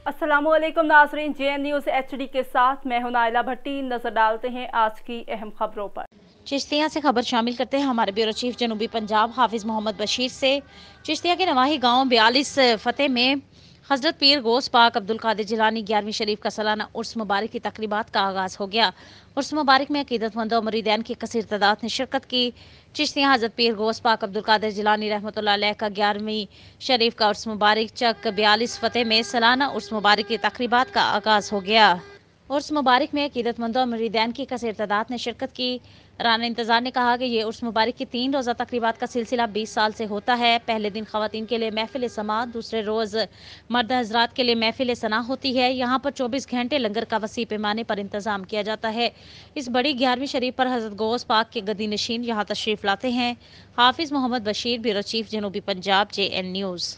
अस्सलामु अलैकुम नाज़रीन, JN न्यूज़ HD के साथ मैं हूं नाइला भट्टी। नजर डालते हैं आज की अहम खबरों पर। चिश्तिया से खबर शामिल करते हैं हमारे ब्यूरो चीफ जनूबी पंजाब हाफिज मोहम्मद बशीर से। चिश्तिया के नवाही गांव 42 फतेह में हजरत पीर गौस पाक अब्दुल कादिर जिलानी 11वीं शरीफ का सालाना उर्स मुबारक की तकरीबात का आगाज़ हो गया। उर्स मुबारक में अकीदतमंदों और मुरीदैन की कसीर तादाद ने शिरकत की। चिश्तिया हजरत पीर गौस पाक अब्दुल कादिर जिलानी रहमतुल्लाह अलैह का 11वीं शरीफ का उर्स मुबारक चक 42 फतेह में सालाना उर्स मुबारक की तकरीबात का आगाज़ हो गया। उर्स मुबारक में अकीदतमंदों और मुरीदैन की कसीर तादाद ने शिरकत की। राना इंतज़ार ने कहा कि ये उर्स मुबारक की 3 रोज़ा तकरीबात का सिलसिला 20 साल से होता है। पहले दिन ख़वातीन के लिए महफिल समाअत, दूसरे रोज़ मर्द हजरात के लिए महफिल सना होती है। यहाँ पर 24 घंटे लंगर का वसी पैमाने पर इंतज़ाम किया जाता है। इस बड़ी 11वीं शरीफ पर हज़रत गौस पाक के गद्दी नशीन यहाँ तशरीफ़ लाते हैं। हाफिज़ मोहम्मद बशीर, ब्यूरो चीफ जनूबी पंजाब, JN न्यूज़।